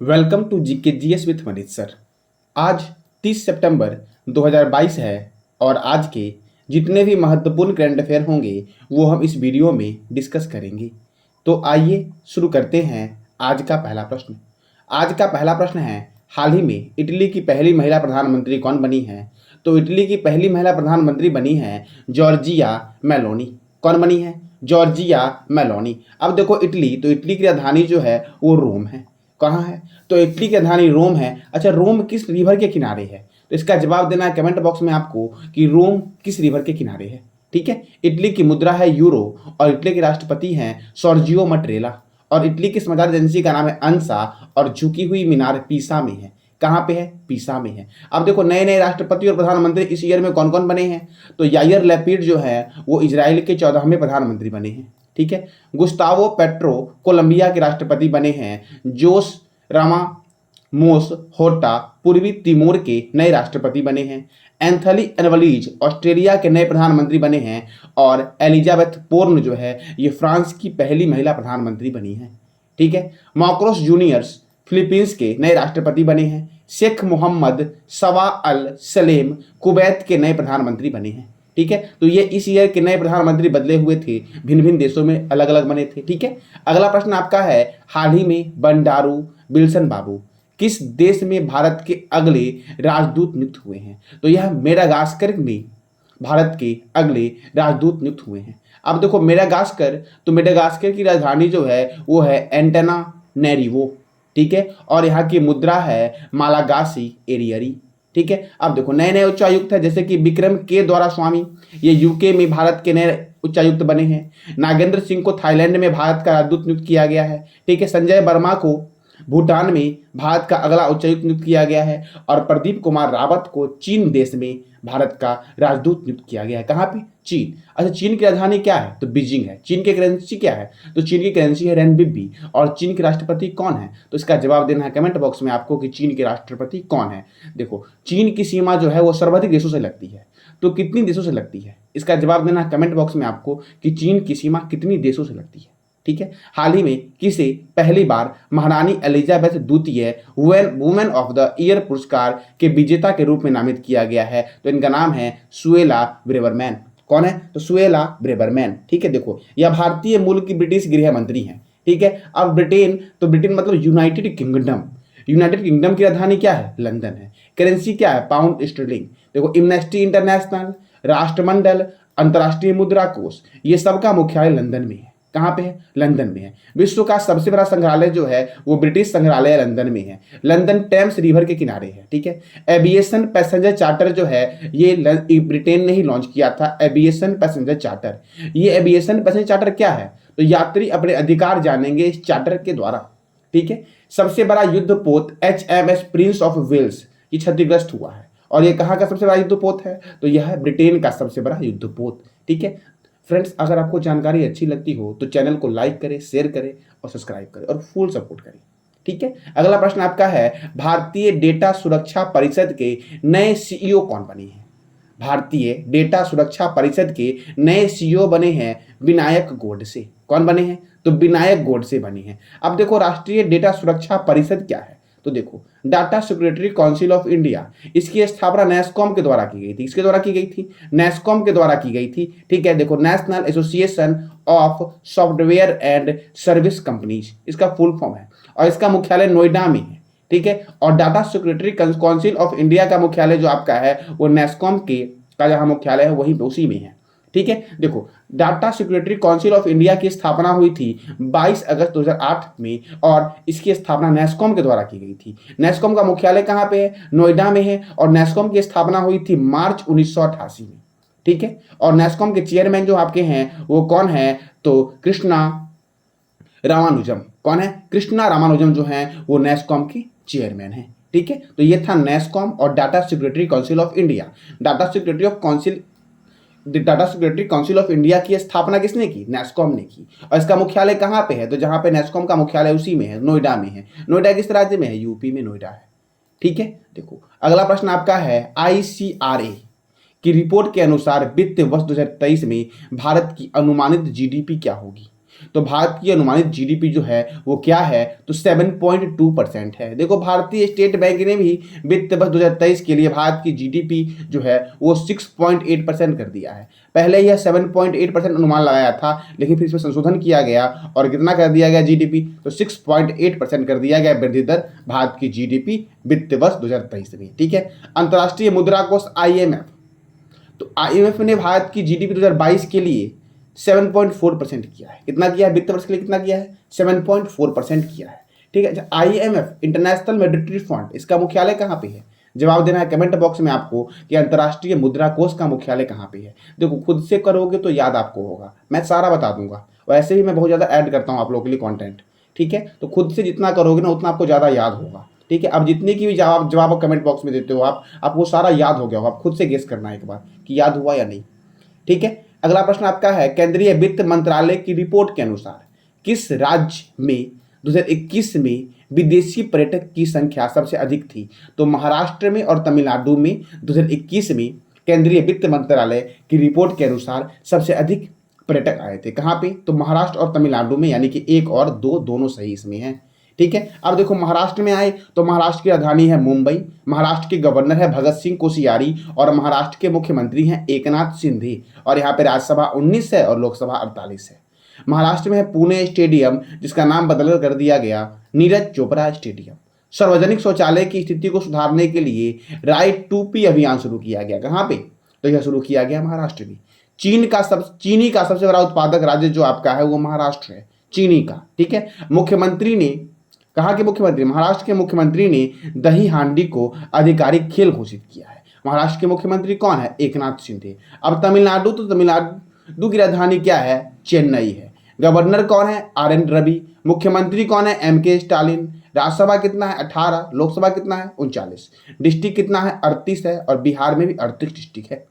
Welcome to GK GS with Manish sir. आज 30 सितंबर 2022 है और आज के जितने भी महत्वपूर्ण करंट अफेयर होंगे वो हम इस वीडियो में डिस्कस करेंगे। तो आइए शुरू करते हैं। आज का पहला प्रश्न है, हाल ही में इटली की पहली महिला प्रधानमंत्री कौन बनी है? तो इटली की पहली महिला प्रधानमंत्री बनी है जॉर्जिया मेलोनी। कौन बनी है? Giorgia Meloni. अब देखो इटली, तो इटली की राजधानी जो है वो रोम है। कहाँ है? तो इटली की राजधानी रोम है। अच्छा, रोम किस रिवर के किनारे है? तो इसका जवाब देना है कमेंट बॉक्स में आपको कि रोम किस रिवर के किनारे है। ठीक है। इटली की मुद्रा है यूरो और इटली के राष्ट्रपति हैं सर्जियो मट्रेला। और इटली की समाचार एजेंसी का नाम है अंसा और झुकी हुई मीनार पीसा में है। कहाँ पे है? पीसा में है। अब देखो नए नए राष्ट्रपति और प्रधानमंत्री इस ईयर में कौन कौन बने हैं? तो यायर लैपिड जो है वो इजराइल के 14वें प्रधानमंत्री बने हैं। ठीक है। गुस्तावो पेट्रो कोलंबिया के राष्ट्रपति बने हैं। जोस रामामोस होर्टा पूर्वी तिमोर के नए राष्ट्रपति बने हैं। एंथनी एल्बनीज़ ऑस्ट्रेलिया के नए प्रधानमंत्री बने हैं। और एलिजाबेथ बोर्न जो है ये फ्रांस की पहली महिला प्रधानमंत्री बनी है। ठीक है। मार्कोस जूनियर्स फिलीपींस के नए राष्ट्रपति बने हैं। शेख मोहम्मद सवा अल सलेम कुवैत के नए प्रधानमंत्री बने हैं। ठीक है। तो ये इस ईयर के नए प्रधानमंत्री बदले हुए थे, भिन्न भिन्न देशों में अलग अलग बने थे। ठीक है। अगला प्रश्न आपका है, हाल ही में बंडारू विल्सन बाबू किस देश में भारत के अगले राजदूत नियुक्त हुए हैं? तो यह मेडागास्कर में भारत के अगले राजदूत नियुक्त हुए हैं। अब देखो मेडागास्कर, तो मेडागास्कर की राजधानी जो है वो है एंटानानैरिवो। ठीक है। और यहाँ की मुद्रा है मालागासी एरियरी। ठीक है। अब देखो नए नए उच्चायुक्त है, जैसे कि विक्रम के द्वारा स्वामी, ये यूके में भारत के नए उच्चायुक्त बने हैं। नागेंद्र सिंह को थाईलैंड में भारत का राजदूत नियुक्त किया गया है। ठीक है। संजय वर्मा को भूटान में भारत का अगला उच्चायुक्त नियुक्त किया गया है। और प्रदीप कुमार रावत को चीन देश में भारत का राजदूत नियुक्त किया गया है। कहाँ पे? चीन। अच्छा, चीन की राजधानी क्या है? तो बीजिंग है। चीन की करेंसी क्या है? तो चीन की करेंसी है रेनबिब्बी। और चीन के राष्ट्रपति कौन है? तो इसका जवाब देना है कमेंट बॉक्स में आपको कि चीन के राष्ट्रपति कौन है। देखो चीन की सीमा जो है वो सर्वाधिक देशों से लगती है। तो कितनी देशों से लगती है? इसका जवाब देना है कमेंट बॉक्स में आपको कि चीन की सीमा कितनी देशों से लगती है। ठीक है। हाल ही में किसे पहली बार महारानी एलिजाबेथ द्वितीय वुमेन ऑफ द ईयर पुरस्कार के विजेता के रूप में नामित किया गया है? तो इनका नाम है सुएला ब्रेवरमैन। कौन है? तो सुएला ब्रेवरमैन। ठीक है। देखो यह भारतीय मूल की ब्रिटिश गृह मंत्री हैं। ठीक है। अब ब्रिटेन, तो ब्रिटेन मतलब यूनाइटेड किंगडम। यूनाइटेड किंगडम की राजधानी क्या है? लंदन है। करेंसी क्या है? Pound sterling. देखो एम्नेस्टी इंटरनेशनल, राष्ट्रमंडल, अंतर्राष्ट्रीय मुद्रा कोष, ये सबका मुख्यालय लंदन में है। कहाँ पे है? लंदन में है। विश्व का सबसे बड़ा संग्रहालय जो है वो ब्रिटिश संग्रहालय लंदन में है। लंदन टेम्स रिवर के किनारे है। ठीक है। एविएशन पैसेंजर चार्टर जो है ये ब्रिटेन ने ही लॉन्च किया था। एविएशन पैसेंजर चार्टर, ये एविएशन पैसेंजर चार्टर क्या है? तो यात्री अपने अधिकार जानेंगे इस चार्टर के द्वारा। ठीक है। सबसे बड़ा युद्धपोत HMS प्रिंस ऑफ वेल्स ये क्षतिग्रस्त हुआ है। और ये कहाँ का सबसे बड़ा युद्धपोत है? तो यह है ब्रिटेन का सबसे बड़ा युद्धपोत। ठीक है। फ्रेंड्स, अगर आपको जानकारी अच्छी लगती हो तो चैनल को लाइक करें, शेयर करें और सब्सक्राइब करें और फुल सपोर्ट करें। ठीक है। अगला प्रश्न आपका है, भारतीय डेटा सुरक्षा परिषद के नए CEO कौन बने हैं? भारतीय डेटा सुरक्षा परिषद के नए CEO बने हैं विनायक गोडसे। कौन बने हैं? तो विनायक गोडसे बने हैं। अब देखो राष्ट्रीय डेटा सुरक्षा परिषद क्या है? तो देखो data security council of India, इसकी स्थापना नैस्कॉम के द्वारा की गई थी। इसके द्वारा की गई थी? नैस्कॉम के द्वारा की गई थी। ठीक है। देखो national association of software and service companies इसका फुल फॉर्म है। और इसका मुख्यालय नोएडा में है। ठीक है। और data security council of India का मुख्यालय जो आपका है वो नैस्कॉम के का जहां मुख्यालय है वही उसी में है। ठीक है। देखो data security council of India की स्थापना हुई थी 22 अगस्त 2008 में और इसकी स्थापना नैस्कॉम के द्वारा की गई थी। नैस्कॉम का मुख्यालय कहाँ पे है? नोएडा में है। और नैस्कॉम की स्थापना हुई थी मार्च 1988 में। ठीक है। और नैस्कॉम के चेयरमैन जो आपके हैं वो कौन है? तो कृष्णा रामानुजम। कौन है? कृष्णा रामानुजम जो है वो नैस्कॉम के चेयरमैन है। ठीक है। तो ये था नैस्कॉम और data security council of India. Data security council of India की स्थापना किसने की? नैस्कॉम ने की। और इसका मुख्यालय कहाँ पे है? तो जहां पे नैस्कॉम का मुख्यालय उसी में है, नोएडा में है। नोएडा किस राज्य में है? यूपी में नोएडा है। ठीक है। देखो अगला प्रश्न आपका है, ICRA की रिपोर्ट के अनुसार वित्तीय वर्ष 2023 में भारत की अनुमानित GDP क्या होगी? तो भारत की अनुमानित जीडीपी जो है वो क्या है, तो 7.2% है। देखो भारतीय स्टेट बैंक ने भी वित्त वर्ष 2023 के लिए भारत की जीडीपी जो है वो 6.8% कर दिया है। पहले यह 7.8% अनुमान लगाया था, लेकिन फिर इसमें संशोधन किया गया और कितना कर दिया गया जीडीपी, तो 6.8% कर दिया गया वृद्धि दर भारत की जीडीपी वित्त वर्ष 2023 में। ठीक है। अंतर्राष्ट्रीय मुद्रा कोष IMF, तो IMF ने भारत की जीडीपी 2022 के लिए 7.4% किया है। कितना किया है वित्त वर्ष के लिए, कितना किया है, 7.4% किया है। ठीक है। अच्छा, IMF इंटरनेशनल मॉनेटरी फंड, इसका मुख्यालय कहाँ पे है, जवाब देना है कमेंट बॉक्स में आपको कि अंतर्राष्ट्रीय मुद्रा कोष का मुख्यालय कहाँ पे है। देखो खुद से करोगे तो याद आपको होगा, मैं सारा बता दूंगा, वैसे भी मैं बहुत ज़्यादा ऐड करता हूँ आप लोगों के लिए कंटेंट। ठीक है। तो खुद से जितना करोगे ना उतना आपको ज़्यादा याद होगा। ठीक है। अब जितने की भी जवाब कमेंट बॉक्स में देते हो आपको सारा याद हो गया होगा। आप खुद से गेस करना है एक बार कि याद हुआ या नहीं। ठीक है। अगला प्रश्न आपका है, केंद्रीय वित्त मंत्रालय की रिपोर्ट के अनुसार किस राज्य में 2021 में विदेशी पर्यटक की संख्या सबसे अधिक थी, तो महाराष्ट्र में और तमिलनाडु में 2021 में केंद्रीय वित्त मंत्रालय की रिपोर्ट के अनुसार सबसे अधिक पर्यटक आए थे। कहाँ पे, तो महाराष्ट्र और तमिलनाडु में, यानी कि 1 और 2 दोनों सही इसमें हैं। ठीक है। अब देखो महाराष्ट्र में आए तो महाराष्ट्र की राजधानी है मुंबई, महाराष्ट्र के गवर्नर है भगत सिंह कोश्यारी और महाराष्ट्र के मुख्यमंत्री हैं एकनाथ शिंदे, और यहाँ पे राज्यसभा 19 है और लोकसभा 48 है। महाराष्ट्र में है पुणे स्टेडियम, जिसका नाम बदल कर दिया गया नीरज चोपड़ा स्टेडियम। सार्वजनिक शौचालय की स्थिति को सुधारने के लिए राइट टू पी अभियान शुरू किया गया। कहाँ पे, तो यह शुरू किया गया महाराष्ट्र में। चीनी का सबसे बड़ा उत्पादक राज्य जो आपका है वो महाराष्ट्र है, चीनी का। ठीक है। मुख्यमंत्री ने, कहाँ के मुख्यमंत्री, महाराष्ट्र के मुख्यमंत्री ने दही हांडी को आधिकारिक खेल घोषित किया है। महाराष्ट्र के मुख्यमंत्री कौन है, एकनाथ शिंदे। अब तमिलनाडु, तो तमिलनाडु की राजधानी क्या है, चेन्नई है। गवर्नर कौन है, RN रवि। मुख्यमंत्री कौन है, MK स्टालिन। राज्यसभा कितना है, 18। लोकसभा कितना है, 39। डिस्ट्रिक्ट कितना है, 38 है, और बिहार में भी 38 डिस्ट्रिक्ट है।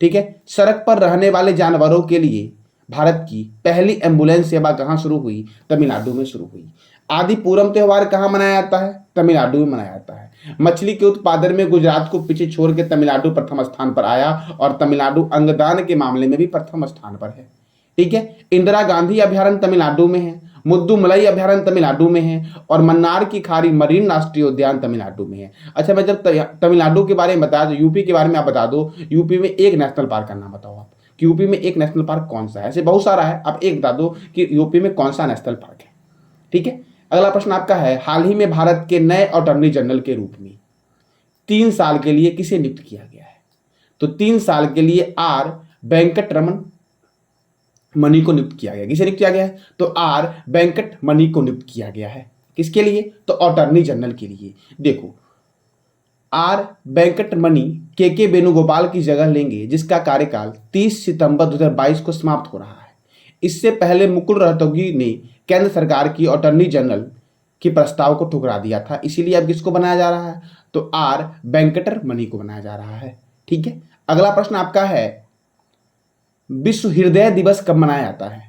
ठीक है। सड़क पर रहने वाले जानवरों के लिए भारत की पहली एम्बुलेंस सेवा कहाँ शुरू हुई, तमिलनाडु में शुरू हुई। आदि पूरम त्योहार कहाँ मनाया जाता है, तमिलनाडु में मनाया जाता है। मछली के उत्पादन में गुजरात को पीछे छोड़ के तमिलनाडु प्रथम स्थान पर आया, और तमिलनाडु अंगदान के मामले में भी प्रथम स्थान पर है। ठीक है। इंदिरा गांधी अभयारण्य तमिलनाडु में है, मुद्दुमलई अभयारण्य तमिलनाडु में है, और मन्नार की खाड़ी मरीन राष्ट्रीय उद्यान तमिलनाडु में है। अच्छा, मैं जब तमिलनाडु के बारे में बताया तो यूपी के बारे में आप बता दो, यूपी में एक नेशनल पार्क का नाम बताओ आप कि यूपी में एक नेशनल पार्क कौन सा है। ऐसे बहुत सारा है, आप एक बता दो कि यूपी में कौन सा नेशनल पार्क है। ठीक है। अगला प्रश्न आपका है, हाल ही में भारत के नए अटॉर्नी जनरल के रूप में 3 साल के लिए किसे नियुक्त किया गया है, तो 3 साल के लिए R वेंकटरमन मणि को नियुक्त किया गया। किसे नियुक्त किया गया है, तो R वेंकट मणि को नियुक्त किया गया है। किसके लिए, तो अटॉर्नी जनरल के लिए। देखो R वेंकट मणि KK वेणुगोपाल की जगह लेंगे, जिसका कार्यकाल 30 सितंबर 2022 को समाप्त हो रहा है। इससे पहले मुकुल रोहतगी ने केंद्र सरकार की अटॉर्नी जनरल के प्रस्ताव को ठुकरा दिया था, इसीलिए अब किसको बनाया जा रहा है, तो R वेंकटर मणि को बनाया जा रहा है। ठीक है। अगला प्रश्न आपका है, विश्व हृदय दिवस कब मनाया जाता है,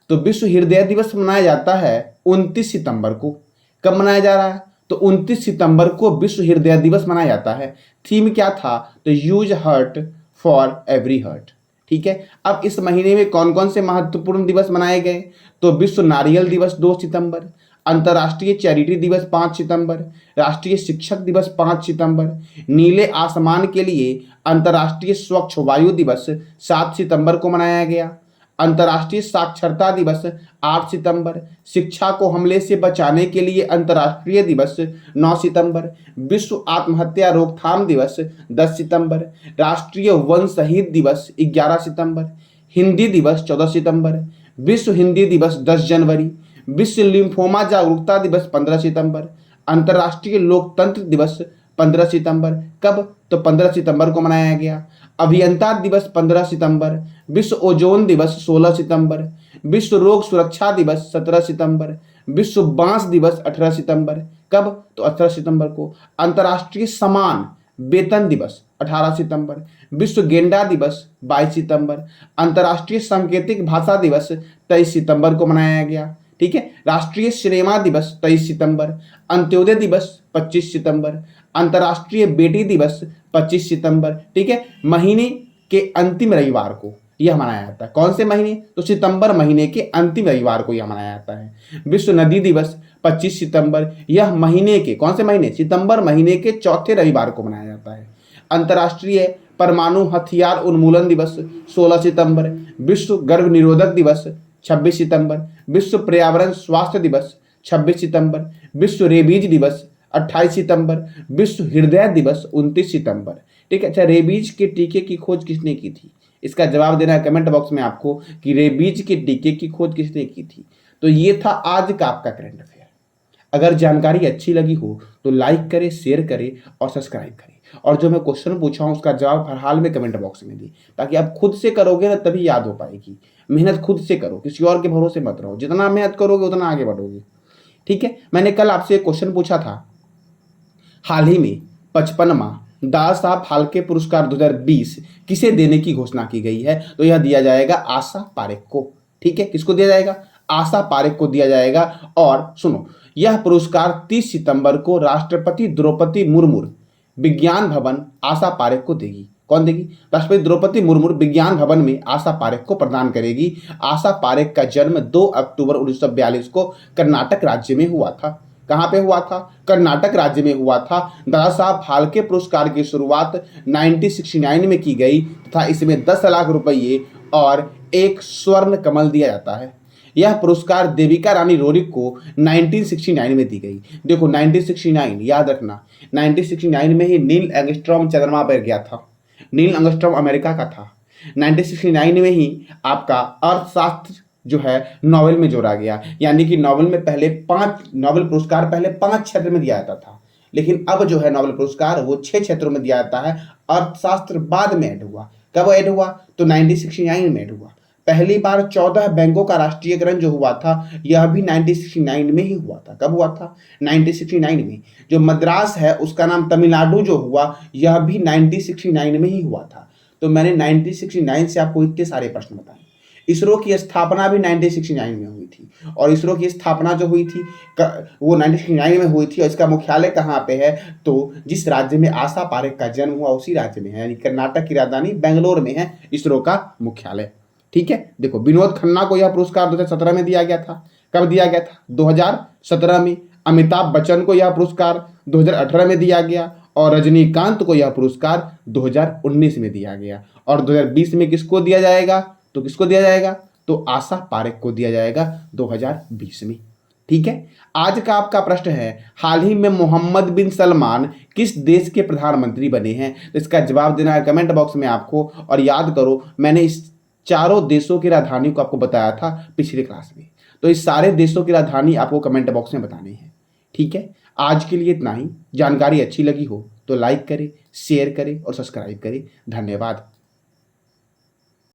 तो विश्व हृदय दिवस मनाया जाता है 29 सितंबर को। कब मनाया जा रहा है, तो 29 सितंबर को विश्व हृदय दिवस मनाया जाता है। थीम क्या था, तो use heart for every heart. ठीक है। अब इस महीने में कौन कौन से महत्वपूर्ण दिवस मनाए गए, तो विश्व नारियल दिवस 2 सितंबर, अंतर्राष्ट्रीय चैरिटी दिवस 5 सितंबर, राष्ट्रीय शिक्षक दिवस 5 सितंबर, नीले आसमान के लिए अंतर्राष्ट्रीय स्वच्छ वायु दिवस 7 सितंबर को मनाया गया, अंतर्राष्ट्रीय साक्षरता दिवस 8 सितंबर, शिक्षा को हमले से बचाने के लिए अंतर्राष्ट्रीय दिवस 9 सितंबर, विश्व आत्महत्या रोकथाम दिवस 10 सितंबर, राष्ट्रीय वन शहीद दिवस 11 सितंबर, हिंदी दिवस 14 सितंबर, विश्व हिंदी दिवस 10 जनवरी, विश्व लिम्फोमा जागरूकता दिवस 15 सितंबर, अंतर्राष्ट्रीय लोकतंत्र दिवस 15 सितंबर। कब, तो 15 सितंबर को मनाया गया। अभियंता दिवस 15 सितंबर, विश्व ओजोन दिवस 16 सितंबर, विश्व रोग सुरक्षा दिवस 17 सितंबर, विश्व बांस दिवस 18 सितंबर। कब, तो 18 सितंबर को। अंतर्राष्ट्रीय समान वेतन दिवस 18 सितंबर, विश्व गेंडा दिवस 22 सितंबर, अंतर्राष्ट्रीय सांकेतिक भाषा दिवस 23 सितंबर को मनाया गया। ठीक है। राष्ट्रीय सिनेमा दिवस 23 सितंबर, अंत्योदय दिवस 25 सितंबर, अंतर्राष्ट्रीय बेटी दिवस 25 सितंबर। ठीक है। महीने के अंतिम रविवार को यह मनाया जाता है। कौन से महीने? तो सितंबर महीने के अंतिम रविवार को यह मनाया जाता है। विश्व नदी दिवस 25 सितंबर, यह महीने के कौन से महीने? सितंबर महीने के चौथे रविवार को मनाया जाता है। अंतर्राष्ट्रीय परमाणु हथियार उन्मूलन दिवस 16 सितंबर। विश्व गर्भ निरोधक दिवस 26 सितंबर। विश्व पर्यावरण स्वास्थ्य दिवस 26 सितंबर। विश्व रेबीज दिवस 28 सितंबर। विश्व हृदय दिवस 29 सितंबर। ठीक है। अच्छा, रेबीज के टीके की खोज किसने की थी? इसका जवाब देना है कमेंट बॉक्स में आपको कि रेबीज के टीके की खोज किसने की थी। तो ये था आज का आपका करंट अफेयर। अगर जानकारी अच्छी लगी हो तो लाइक करें, शेयर करें और सब्सक्राइब करें। और जो मैं क्वेश्चन पूछा हूं उसका जवाब हर हाल में कमेंट बॉक्स में दी, ताकि आप खुद से करोगे ना तभी याद हो पाएगी। मेहनत खुद से करो, किसी और के भरोसे मत रहो। जितना मेहनत करोगे उतना आगे बढ़ोगे। ठीक है। मैंने कल आपसे एक क्वेश्चन पूछा था, हाल ही में 55वां दादा साहब फाल्के पुरस्कार 2020 किसे देने की घोषणा की गई है? तो यह दिया जाएगा आशा पारेख को। ठीक है। किसको दिया जाएगा? आशा पारेख को दिया जाएगा। और सुनो, यह पुरस्कार 30 सितंबर को राष्ट्रपति द्रौपदी मुर्मू विज्ञान भवन आशा पारेख को देगी। कौन देगी? राष्ट्रपति द्रौपदी मुर्मू विज्ञान भवन में आशा पारेख को प्रदान करेगी। आशा पारेख का जन्म 2 अक्टूबर 1942 को कर्नाटक राज्य में हुआ था। कहाँ पे हुआ था? कर्नाटक राज्य में हुआ था। दादा साहब फाल्के पुरस्कार की शुरुआत 1969 में की गई तथा इसमें 10 लाख रुपये और एक स्वर्ण कमल दिया जाता है। यह पुरस्कार देविका रानी रोरिक को 1969 में दी गई। देखो 1969 याद रखना, 1969 में ही नील एंगस्ट्रॉम चंद्रमा पर गया था। नील एंगस्ट्रॉम अमेरिका का था। 1969 में ही आपका अर्थशास्त्र जो है नोबेल में जोड़ा गया। यानी कि नोबेल में पहले 5 नोबेल पुरस्कार पहले 5 क्षेत्र में दिया जाता था, लेकिन अब जो है नोबेल पुरस्कार वो 6 क्षेत्रों में दिया जाता है। अर्थशास्त्र बाद में ऐड हुआ। कब ऐड हुआ? तो 1969 में ऐड हुआ। पहली बार 14 बैंकों का राष्ट्रीयकरण जो हुआ था यह भी 1969 में ही हुआ था। कब हुआ था? 1969 में। जो मद्रास है उसका नाम तमिलनाडु जो हुआ यह भी 1969 में ही हुआ था। तो मैंने 1969 से आपको इतने सारे प्रश्न बताए। इसरो की स्थापना भी 1969 में हुई थी, और इसरो की स्थापना जो हुई थी वो 1969 में हुई थी। और इसका मुख्यालय कहाँ पे है? तो जिस राज्य में आशा पारेख का जन्म हुआ उसी राज्य में है, यानी कर्नाटक की राजधानी बेंगलोर में है इसरो का मुख्यालय। ठीक है। देखो विनोद खन्ना को यह पुरस्कार 2017 में दिया गया था। कब दिया गया था? 2017 में। अमिताभ बच्चन को यह पुरस्कार 2018 में दिया गया, और रजनीकांत को यह पुरस्कार 2019 में दिया गया। और 2020 में किसको दिया जाएगा? तो किसको दिया जाएगा? तो आशा पारेख को दिया जाएगा 2020 में। ठीक है। आज का आपका प्रश्न है, हाल ही में मोहम्मद बिन सलमान किस देश के प्रधानमंत्री बने हैं? तो इसका जवाब देना है कमेंट बॉक्स में आपको। और याद करो, मैंने इस चारों देशों की राजधानी को आपको बताया था पिछले क्लास में। तो इस सारे देशों की राजधानी आपको कमेंट बॉक्स में बतानी है। ठीक है। आज के लिए इतना ही। जानकारी अच्छी लगी हो तो लाइक करें, शेयर करें और सब्सक्राइब करें। धन्यवाद।